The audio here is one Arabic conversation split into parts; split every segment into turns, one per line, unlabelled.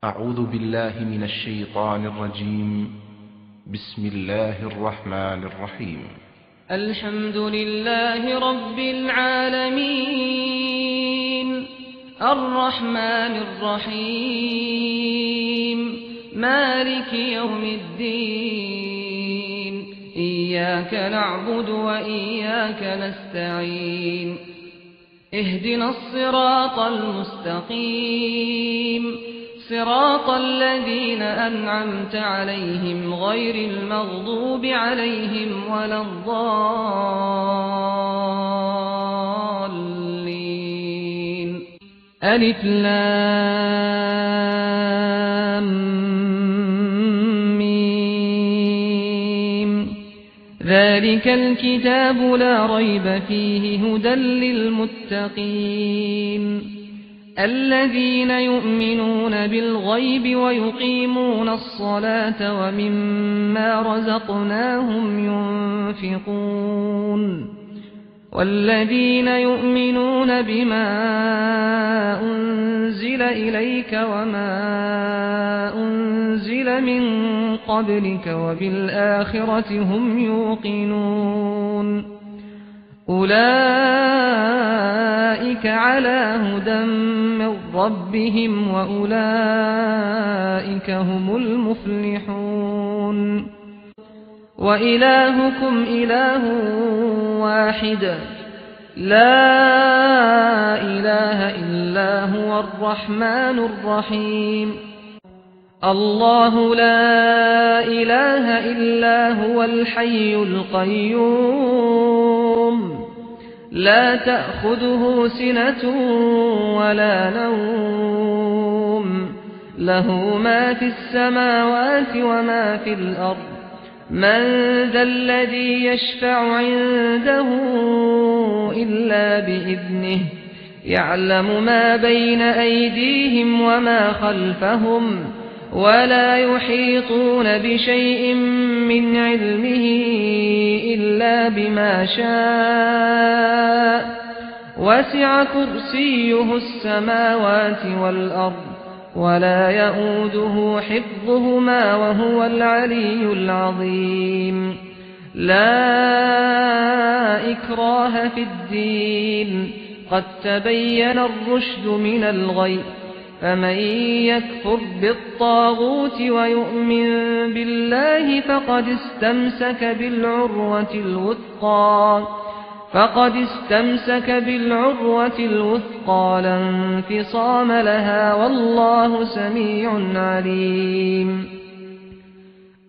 أعوذ بالله من الشيطان الرجيم. بسم الله الرحمن الرحيم.
الحمد لله رب العالمين الرحمن الرحيم مالك يوم الدين إياك نعبد وإياك نستعين اهدنا الصراط المستقيم صراط الذين أنعمت عليهم غير المغضوب عليهم ولا الضالين. ألف لام ميم ذلك الكتاب لا ريب فيه هدى للمتقين الذين يؤمنون بالغيب ويقيمون الصلاة ومما رزقناهم ينفقون والذين يؤمنون بما أنزل إليك وما أنزل من قبلك وبالآخرة هم يوقنون أولئك على هدى من ربهم وأولئك هم المفلحون. وإلهكم إله واحد لا إله إلا هو الرحمن الرحيم. الله لا إله إلا هو الحي القيوم لا تأخذه سنة ولا نوم له ما في السماوات وما في الأرض من ذا الذي يشفع عنده إلا بإذنه يعلم ما بين أيديهم وما خلفهم ولا يحيطون بشيء من علمه إلا بما شاء وسع كرسيه السماوات والأرض ولا يؤوده حفظهما وهو العلي العظيم. لا إكراه في الدين قد تبين الرشد من الغي فمن يكفر بالطاغوت ويؤمن بالله فقد استمسك بالعروة الوثقى لا انفصام لها والله سميع عليم.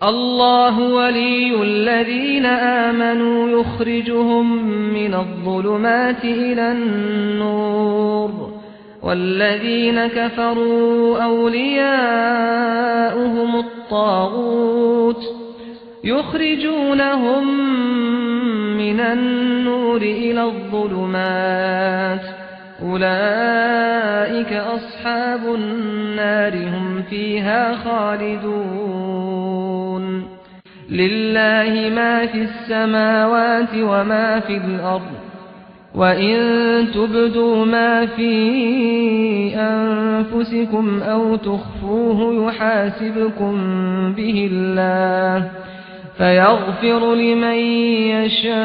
الله ولي الذين آمنوا يخرجهم من الظلمات إلى النور والذين كفروا أولياؤهم الطاغوت يخرجونهم من النور إلى الظلمات أولئك أصحاب النار هم فيها خالدون. لله ما في السماوات وما في الأرض وإن تبدوا ما في أنفسكم أو تخفوه يحاسبكم به الله فيغفر لمن يشاء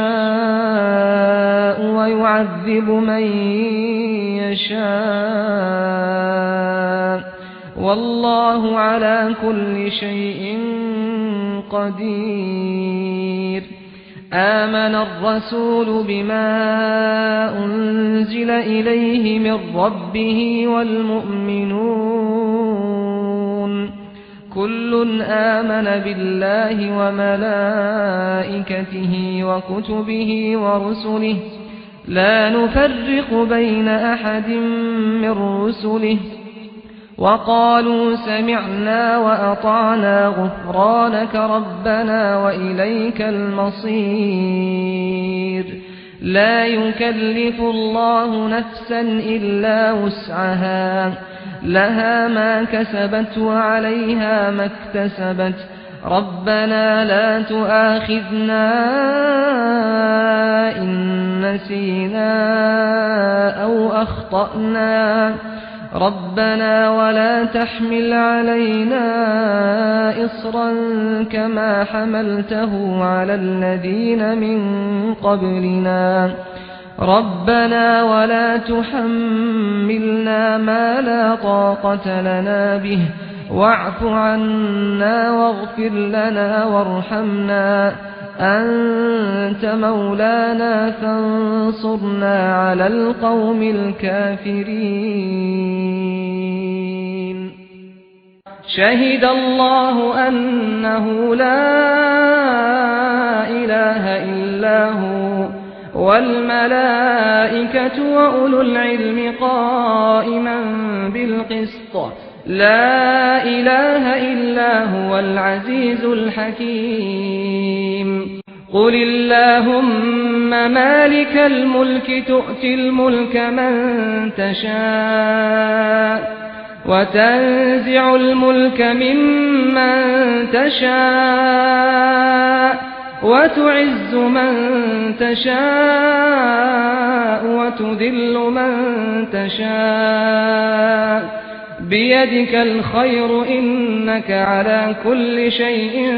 ويعذب من يشاء والله على كل شيء قدير. آمن الرسول بما أنزل إليه من ربه والمؤمنون كل آمن بالله وملائكته وكتبه ورسله لا نفرق بين أحد من رسله وقالوا سمعنا وأطعنا غفرانك ربنا وإليك المصير. لا يكلف الله نفسا إلا وسعها لها ما كسبت وعليها ما اكتسبت ربنا لا تؤاخذنا إن نسينا أو أخطأنا ربنا ولا تحمل علينا إصرا كما حملته على الذين من قبلنا ربنا ولا تحملنا ما لا طاقة لنا به واعف عنا واغفر لنا وارحمنا أنت مولانا فانصرنا على القوم الكافرين شهد الله أنه لا إله إلا هو والملائكة وأولو العلم قائما بالقسط لا إله إلا هو العزيز الحكيم قل اللهم مالك الملك تؤتي الملك من تشاء وتنزع الملك ممن تشاء وتعز من تشاء وتذل من تشاء بيدك الخير إنك على كل شيء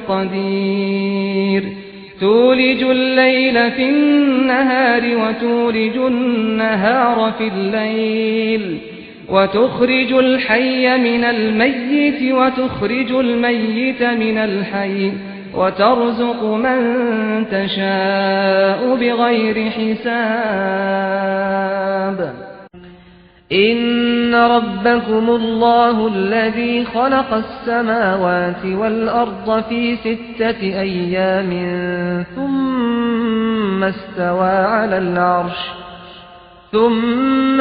قدير تولج الليل في النهار وتولج النهار في الليل وتخرج الحي من الميت وتخرج الميت من الحي وترزق من تشاء بغير حساب إن ربكم الله الذي خلق السماوات والأرض في 6 أيام ثم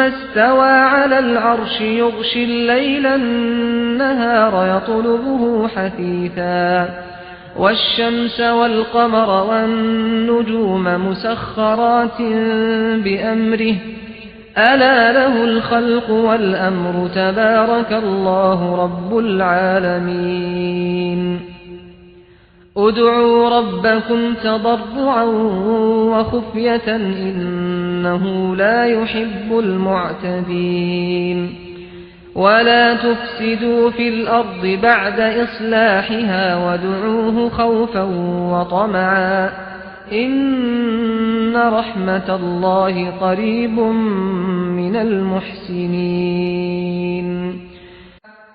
استوى على العرش يغشي الليل النهار يطلبه حثيثا والشمس والقمر والنجوم مسخرات بأمره ألا له الخلق والأمر تبارك الله رب العالمين ادعوا ربكم تضرعا وخفية إنه لا يحب المعتدين ولا تفسدوا في الأرض بعد إصلاحها وادعوه خوفا وطمعا إن رحمة الله قريب من المحسنين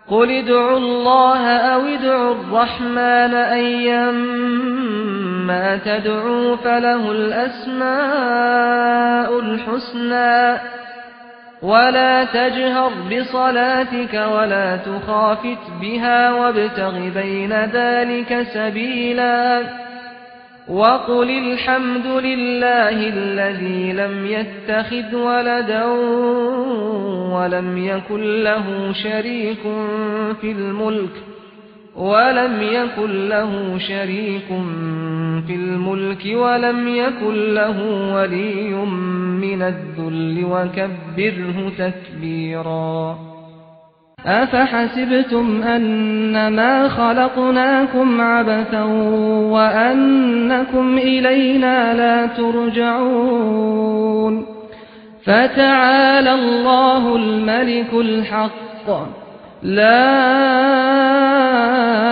قل ادعوا الله أو ادعوا الرحمن أيما تدعوا فله الأسماء الحسنى ولا تجهر بصلاتك ولا تخافت بها وابتغ بين ذلك سبيلا وقل الحمد لله الذي لم يتخذ ولدا ولم يكن له شريك في الملك ولم يكن له ولي من الذل وكبره تكبيرا أفحسبتم أنما خلقناكم عبثا وأنكم إلينا لا ترجعون فتعالى الله الملك الحق لا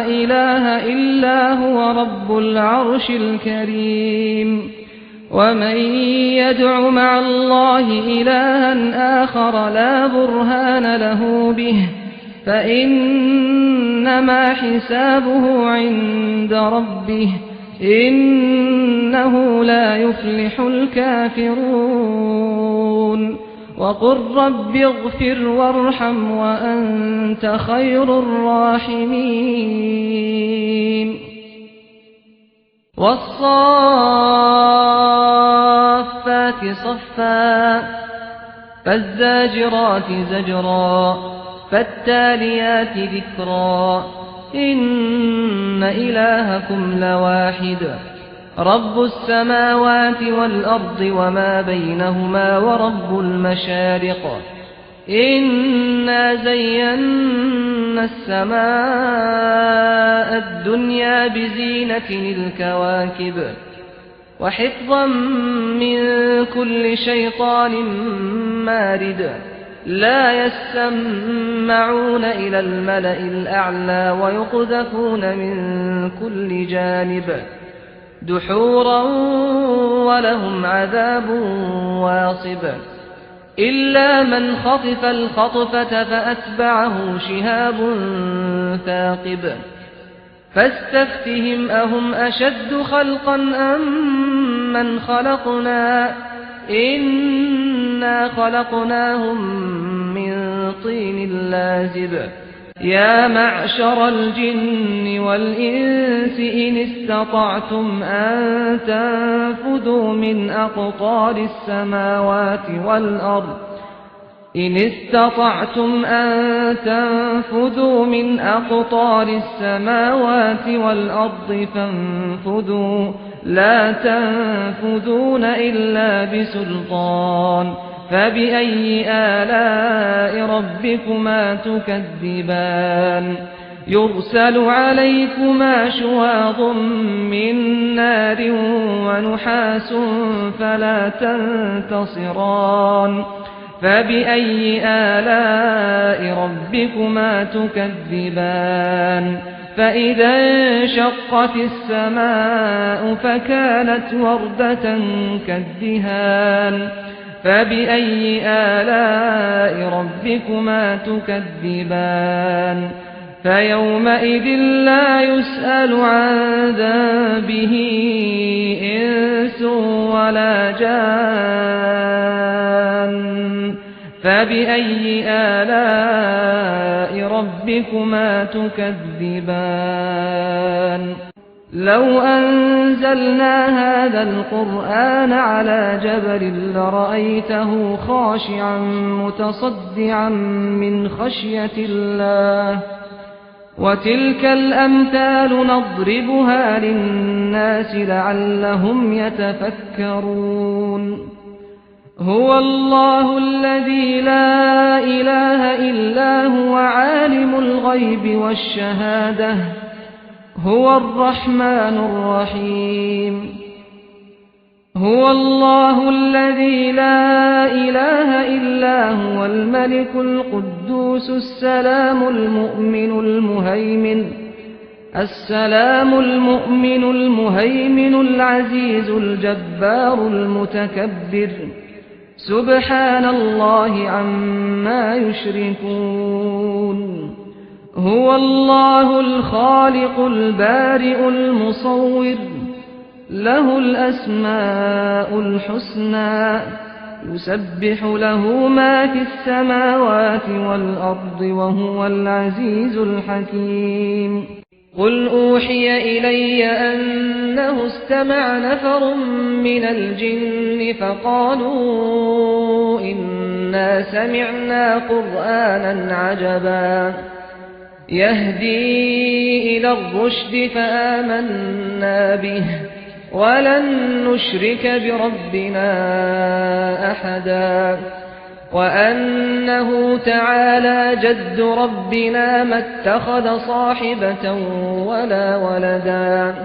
إله إلا هو رب العرش الكريم ومن يدع مع الله إلها آخر لا برهان له به فإنما حسابه عند ربه إنه لا يفلح الكافرون وقل رب اغفر وارحم وأنت خير الراحمين والصافات صفا فالزاجرات زجرا فالتاليات ذكرا إن إلهكم لواحد رب السماوات والأرض وما بينهما ورب المشارق إنا زينا السماء الدنيا بزينة الكواكب وحفظا من كل شيطان مارد لا يسمعون إلى الملأ الأعلى ويقذفون من كل جانب دحورا ولهم عذاب واصب إلا من خطف الخطفة فأتبعه شهاب ثاقب فاستفتهم أهم أشد خلقا أم من خلقنا إنا خلقناهم من طين لازب يا معشر الجن والإنس إن استطعتم أن تنفذوا من أقطار السماوات والأرض فانفذوا لا تنفذون إلا بسلطان فبأي آلاء ربكما تكذبان يرسل عليكما شواظ من نار ونحاس فلا تنتصران فبأي آلاء ربكما تكذبان فإذا انشقت السماء فكانت وردة كالدهان فبأي آلاء ربكما تكذبان فيومئذ لا يسأل عن ذنبه إنس ولا جان فبأي آلاء ربكما تكذبان لو أنزلنا هذا القرآن على جبل لرأيته خاشعا متصدعا من خشية الله وتلك الأمثال نضربها للناس لعلهم يتفكرون هو الله الذي لا إله إلا هو عالم الغيب والشهادة هو الرحمن الرحيم هو الله الذي لا إله إلا هو الملك القدوس السلام المؤمن المهيمن العزيز الجبار المتكبر سبحان الله عما يشركون هو الله الخالق البارئ المصور له الأسماء الحسنى يسبح له ما في السماوات والأرض وهو العزيز الحكيم قل أوحي إلي أنه استمع نفر من الجن فقالوا إنا سمعنا قرآنا عجبا يهدي إلى الرشد فآمنا به ولن نشرك بربنا أحدا وأنه تعالى جد ربنا ما اتخذ صاحبة ولا ولدا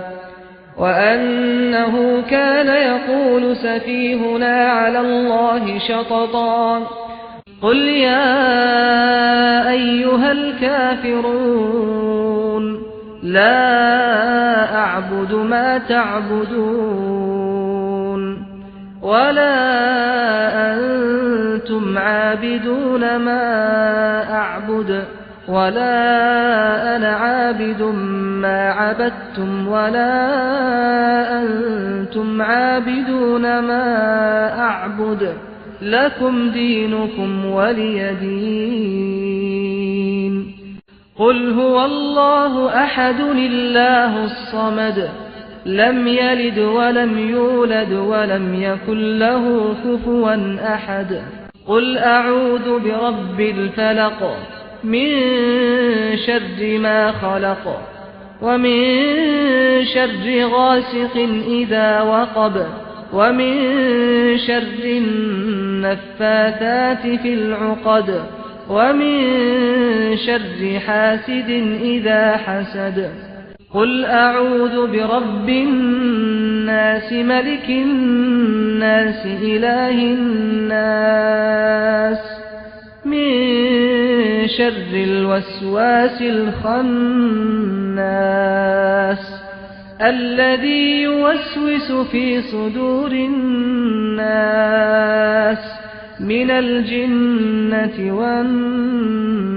وأنه كان يقول سفيهنا على الله شططا قل يا أيها الكافرون لا أعبد ما تعبدون ولا أنتم عابدون ما أعبد ولا أنا عابد ما عبدتم ولا أنتم عابدون ما أعبد لكم دينكم ولي دين قل هو الله أحد الله الصمد لم يلد ولم يولد ولم يكن له كفوا أحد قل أعوذ برب الفلق من شر ما خلق ومن شر غاسق إذا وقب ومن شر النفاثات في العقد ومن شر حاسد إذا حسد قل أعوذ برب الناس ملك الناس إله الناس من شر الوسواس الخناس الذي يوسوس في صدور الناس من الجنة والناس.